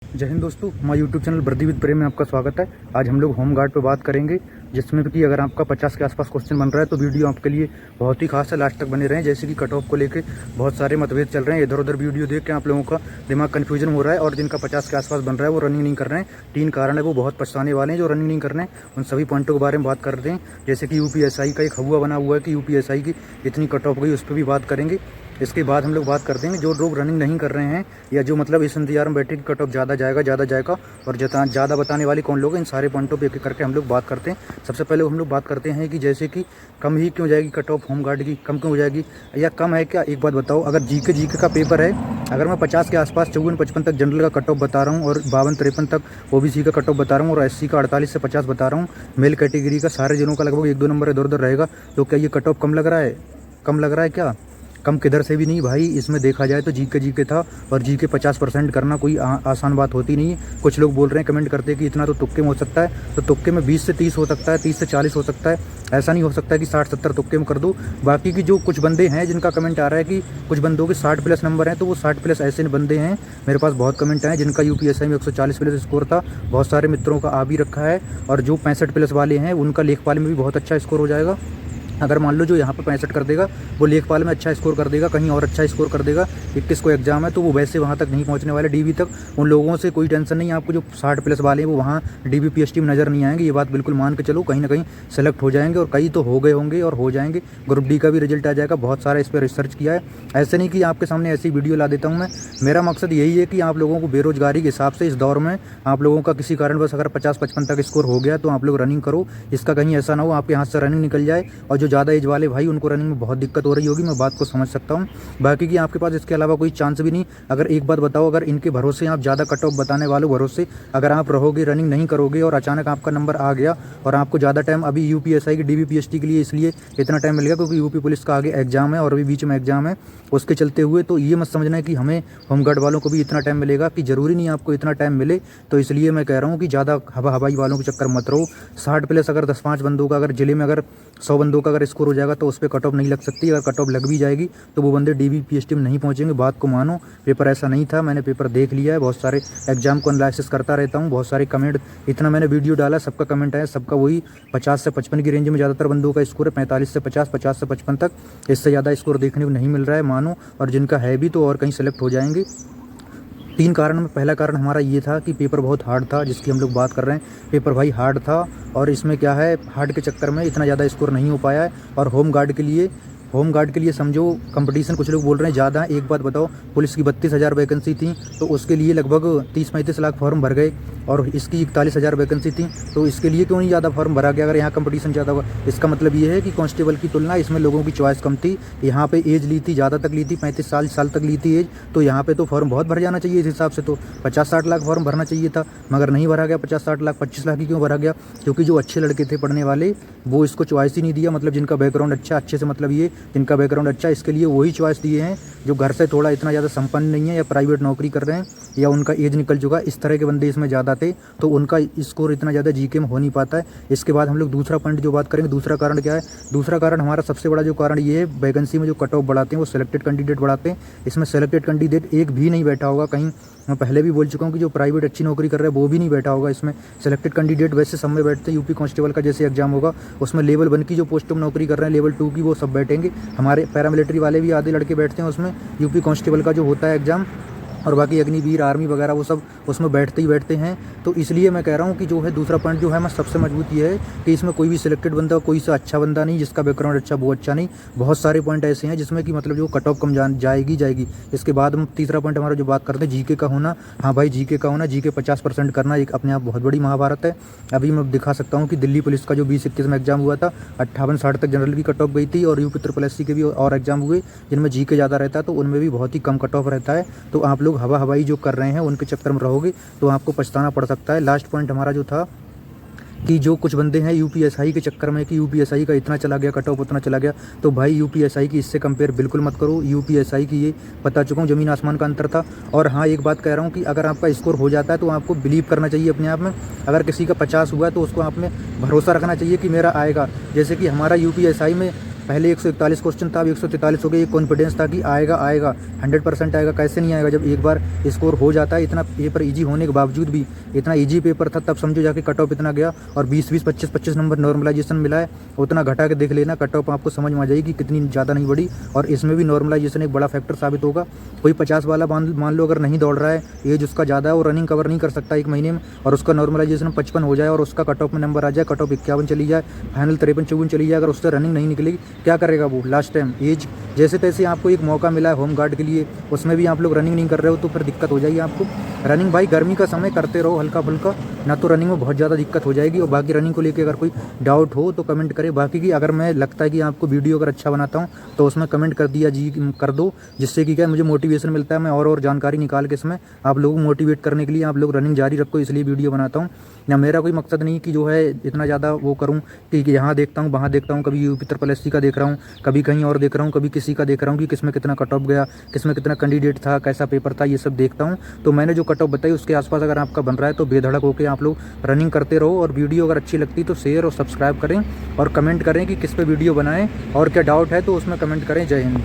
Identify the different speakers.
Speaker 1: जय हिंद दोस्तों, हमारे यूट्यूब चैनल वर्दी विद प्रेम में आपका स्वागत है। आज हम लोग होम गार्ड पे बात करेंगे, जिसमें कि अगर आपका 50 के आसपास क्वेश्चन बन रहा है तो वीडियो आपके लिए बहुत ही खास है, लास्ट तक बने रहें। जैसे कि कट ऑफ को लेके बहुत सारे मतभेद चल रहे हैं, इधर उधर वीडियो देख के आप लोगों का दिमाग कन्फ्यूजन हो रहा है। और जिनका 50 के आसपास बन रहा है वो रनिंग नहीं कर रहे हैं, 3 कारण है वो बहुत पछताने वाले हैं जो रनिंग नहीं कर रहे हैं। उन सभी पॉइंटों के बारे में बात करते हैं। जैसे कि यूपीएसआई का एक हवा बना हुआ है कि यूपीएसआई की इतनी कट ऑफ गई, उस पर भी बात करेंगे। इसके बाद हम लोग बात करते हैं जो लोग रनिंग नहीं कर रहे हैं या जो मतलब इस इंतजार में बैठे कि कट ऑफ ज़्यादा जाएगा और ज़्यादा बताने वाले कौन लोग हैं। इन सारे पॉइंटों पे एक करके हम लोग बात करते हैं। सबसे पहले हम लोग बात करते हैं कि जैसे कि कम ही क्यों जाएगी कट ऑफ होम गार्ड की, कम क्यों हो जाएगी या कम है क्या। एक बात बताओ, अगर जीके का पेपर है, अगर मैं 50 के आसपास 54-55 तक जनरल का कट ऑफ बता रहा हूँ और 52-53 तक ओबीसी का कट ऑफ बता रहा हूँ और एससी का 48 से 50 बता रहा हूँ, मेल कैटेगरी का सारे जनों का लगभग 1-2 नंबर इधर उधर रहेगा, तो क्या ये कट ऑफ कम लग रहा है? कम लग रहा है क्या? कम किधर से भी नहीं भाई। इसमें देखा जाए तो जीके था, और जीके 50% करना कोई आसान बात होती नहीं है। कुछ लोग बोल रहे हैं, कमेंट करते हैं कि इतना तो तुक्के में हो सकता है, तो तुक्के में 20 से 30 हो सकता है, 30 से 40 हो सकता है। ऐसा नहीं हो सकता है कि 60-70 तुक्के में कर दो। बाकी की जो कुछ बंदे हैं जिनका कमेंट आ रहा है कि कुछ बंदों के 60+ नंबर हैं, तो वो 60+ ऐसे बंदे हैं। मेरे पास बहुत कमेंट आए जिनका यूपीएसआई में 140+ स्कोर था, बहुत सारे मित्रों का आ भी रखा है। और जो 65+ वाले हैं उनका लेखपाल में भी बहुत अच्छा स्कोर हो जाएगा। अगर मान लो जो यहाँ पर 65 कर देगा वो लेखपाल में अच्छा स्कोर कर देगा, कहीं और अच्छा स्कोर कर देगा। 21 को एग्जाम है तो वो वैसे वहाँ तक नहीं पहुँचने वाले डीबी तक। उन लोगों से कोई टेंशन नहीं है आपको। जो 60+ वाले हैं वो वहाँ डीबी पीएचडी में नज़र नहीं आएंगे, ये बात बिल्कुल मान के चलो। कहीं ना कहीं सेलेक्ट हो जाएंगे, और कई तो हो गए होंगे और हो जाएंगे। ग्रुप डी का भी रिजल्ट आ जाएगा। बहुत सारा इस पर रिसर्च किया है, ऐसे नहीं कि आपके सामने ऐसी वीडियो ला देता हूँ मैं। मेरा मकसद यही है कि आप लोगों को बेरोजगारी के हिसाब से इस दौर में आप लोगों का किसी कारण बस अगर 50-55 तक स्कोर हो गया तो आप लोग रनिंग करो। इसका कहीं ऐसा ना हो आपके हाथ से रनिंग निकल जाए, और जो ज़्यादा एज वाले भाई उनको रनिंग में बहुत दिक्कत हो रही होगी, मैं बात को समझ सकता हूँ। बाकी की आपके पास इसके अलावा कोई चांस भी नहीं। अगर एक बात बताओ, अगर इनके भरोसे आप ज़्यादा कट ऑफ बताने वालों भरोसे अगर आप रहोगे, रनिंग नहीं करोगे और अचानक आपका नंबर आ गया और आपको ज़्यादा टाइम अभी यूपीएसआई की डीबी पीएचडी के लिए इसलिए इतना टाइम मिल गया क्योंकि यूपी पुलिस का आगे एग्जाम है और अभी बीच में एग्जाम है, उसके चलते हुए तो ये मत समझना है कि हमें होमगार्ड वालों को भी इतना टाइम मिलेगा, कि ज़रूरी नहीं आपको इतना टाइम मिले। तो इसलिए मैं कह रहा हूँ कि ज़्यादा हवाई वालों के चक्कर मत रहो। 60+ अगर 10-5 बंदों का, अगर जिले में अगर 100 बंदों का अगर स्कोर हो जाएगा तो उस पर कट ऑफ नहीं लग सकती। अगर कट ऑफ लग भी जाएगी तो वो बंदे डीबी पीएचडी में नहीं पहुंचेंगे। बात को मानो, पेपर ऐसा नहीं था, मैंने पेपर देख लिया है, बहुत सारे एग्जाम को एनालिसिस करता रहता हूँ, बहुत सारे कमेंट, इतना मैंने वीडियो डाला, सबका कमेंट आया, सबका वही 50 से 55 की रेंज में ज़्यादातर बंदों का स्कोर है। 45 से 50, 50 से 55 तक, इससे ज़्यादा स्कोर देखने को नहीं मिल रहा है मानो। और जिनका है भी तो और कहीं सेलेक्ट हो जाएंगे। 3 कारण में पहला कारण हमारा ये था कि पेपर बहुत हार्ड था, जिसकी हम लोग बात कर रहे हैं। पेपर भाई हार्ड था, और इसमें क्या है, हार्ड के चक्कर में इतना ज़्यादा स्कोर नहीं हो पाया है। और होम गार्ड के लिए समझो कंपटीशन कुछ लोग बोल रहे हैं ज़्यादा है। एक बात बताओ, पुलिस की 32,000 वैकेंसी थी तो उसके लिए लगभग 30-35 लाख फॉर्म भर गए, और इसकी 41,000 वैकेंसी थी तो इसके लिए क्यों नहीं ज़्यादा फॉर्म भरा गया? अगर यहाँ कंपटीशन ज़्यादा हुआ, इसका मतलब ये है कि कांस्टेबल की तुलना इसमें लोगों की चॉइस कम थी। यहाँ पे एज ली थी, ज़्यादा तक ली थी, 35 साल तक ली थी एज, तो यहाँ पे तो फॉर्म बहुत भर जाना चाहिए। इस हिसाब से तो 50-60 लाख फॉर्म भरना चाहिए था, मगर नहीं भरा गया 50-60 लाख। 25 लाख ही क्यों भरा गया? क्योंकि जो अच्छे लड़के थे पढ़ने वाले वो इसको चॉइस ही नहीं दिया। मतलब जिनका बैकग्राउंड अच्छा, अच्छे से मतलब ये जिनका बैकग्राउंड अच्छा, इसके लिए वही चॉइस दिए हैं जो घर से थोड़ा इतना ज़्यादा संपन्न नहीं है या प्राइवेट नौकरी कर रहे हैं या उनका एज निकल चुका, इस तरह के बंदे इसमें ज़्यादा थे, तो उनका स्कोर इतना ज़्यादा जीके में हो नहीं पाता है। इसके बाद हम लोग दूसरा पॉइंट जो बात करेंगे, दूसरा कारण क्या है? दूसरा कारण हमारा सबसे बड़ा जो कारण ये है, वैकेंसी में जो कट ऑफ बढ़ाते हैं वो सिलेक्टेड कैंडिडेट बढ़ाते हैं। इसमें सिलेक्टेड कैंडिडेट एक भी नहीं बैठा होगा कहीं। मैं पहले भी बोल चुका हूँ कि जो प्राइवेट अच्छी नौकरी कर रहा है वो भी नहीं बैठा होगा इसमें। सिलेक्टेड कैंडिडेट वैसे सब में बैठते हैं। यूपी कांस्टेबल का जैसे एग्जाम होगा उसमें लेवल 1 की जो पोस्टों में नौकरी कर रहे हैं, लेवल 2 की, वो सब बैठेंगे। हमारे पैरामिलिट्री वाले भी आधे लड़के बैठते हैं उसमें, यूपी कांस्टेबल का जो होता है एग्जाम, और बाकी अग्निवीर, आर्मी वगैरह वो सब उसमें बैठते ही बैठते हैं। तो इसलिए मैं कह रहा हूँ कि जो है दूसरा पॉइंट जो है मैं सबसे मजबूत ये है कि इसमें कोई भी सिलेक्टेड बंदा, कोई सा अच्छा बंदा नहीं, जिसका बैकग्राउंड अच्छा वो अच्छा नहीं। बहुत सारे पॉइंट ऐसे हैं जिसमें कि मतलब जो कट ऑफ कम जाएगी। इसके बाद हम तीसरा पॉइंट हमारा जो बात करते हैं जीके का होना। हाँ भाई, जीके का होना, जीके 50% करना एक अपने आप बहुत बड़ी महाभारत है। अभी मैं दिखा सकता हूँ कि दिल्ली पुलिस का जो 2021 में एग्जाम हुआ था, 58-60 तक जनरल की कट ऑफ गई थी, और यूपी SSC के भी और एग्जाम हुए जिनमें जीके ज़्यादा रहता है, तो उनमें भी बहुत ही कम कट ऑफ रहता है। तो आप लोग हवाई जो कर रहे हैं उनके चक्कर में रहोगे तो आपको पछताना पड़ सकता है। लास्ट पॉइंट हमारा जो था कि जो कुछ बंदे हैं यूपीएसआई के चक्कर में कि यूपीएसआई का इतना चला गया, कट ऑफ उतना चला गया, तो भाई यूपीएसआई की इससे कंपेयर बिल्कुल मत करो। यूपीएसआई की ये बता चुका हूँ, ज़मीन आसमान का अंतर था। और हाँ, एक बात कह रहा हूँ कि अगर आपका स्कोर हो जाता है तो आपको बिलीव करना चाहिए अपने आप में। अगर किसी का 50 हुआ है तो उसको आप में भरोसा रखना चाहिए कि मेरा आएगा। जैसे कि हमारा यूपीएसआई में पहले 141 क्वेश्चन था, अब 143 हो गए। ये कॉन्फिडेंस था कि आएगा आएगा 100% आएगा। कैसे नहीं आएगा जब एक बार स्कोर हो जाता है। इतना पेपर ईजी होने के बावजूद भी, इतना ईजी पेपर था तब समझो जाके कट ऑफ इतना गया। और 20-20, 25-25 नंबर नॉर्मलाइजेशन मिला है। उतना घटा के देख लेना, कट ऑफ आपको समझ में आ जाएगी कितनी ज़्यादा नहीं बढ़ी। और इसमें भी नॉर्मलाइजेशन एक बड़ा फैक्टर साबित होगा। कोई 50 वाला मान लो अगर नहीं दौड़ रहा है, एज उसका ज़्यादा है, वो रनिंग कवर नहीं कर सकता 1 महीने में, और उसका नॉर्मलाइजेशन 55 हो जाए और उसका कट ऑफ में नंबर आ जाए, कट ऑफ 51 चली जाए, फाइनल 53-54 चली जाए, अगर उससे रनिंग नहीं निकलेगी क्या करेगा वो लास्ट टाइम। एज जैसे तैसे आपको एक मौका मिला है होम गार्ड के लिए, उसमें भी आप लोग रनिंग नहीं कर रहे हो तो फिर दिक्कत हो जाएगी आपको। रनिंग भाई गर्मी का समय करते रहो हल्का फुल्का, ना तो रनिंग में बहुत ज़्यादा दिक्कत हो जाएगी। और बाकी रनिंग को लेकर अगर कोई डाउट हो तो कमेंट करें। बाकी की अगर मैं लगता है कि आपको वीडियो अगर अच्छा बनाता हूँ तो उसमें कमेंट कर दिया जी कर दो, जिससे कि क्या मुझे मोटिवेशन मिलता है। मैं और जानकारी निकाल के इसमें आप लोगों को मोटिवेट करने के लिए, आप लोग रनिंग जारी रखो इसलिए वीडियो बनाता हूँ। या मेरा कोई मकसद नहीं कि जो है इतना ज़्यादा वो करूँ कि यहाँ देखता हूँ वहाँ देखता हूँ, कभी यूपी ट्रिपल एससी का देख रहा हूँ, कभी कहीं और देख रहा हूँ, कभी किसी का देख रहा हूँ कि किसमें कितना कट ऑफ गया, किसमें कितना कैंडिडेट था, कैसा पेपर था, ये सब देखता हूँ। तो मैंने जो कट ऑफ बताई उसके आसपास अगर आपका बन रहा है तो बेधड़क होकर आप लोग रनिंग करते रहो। और वीडियो अगर अच्छी लगती तो शेयर और सब्सक्राइब करें और कमेंट करें कि किस पे वीडियो बनाएं, और क्या डाउट है तो उसमें कमेंट करें। जय हिंद।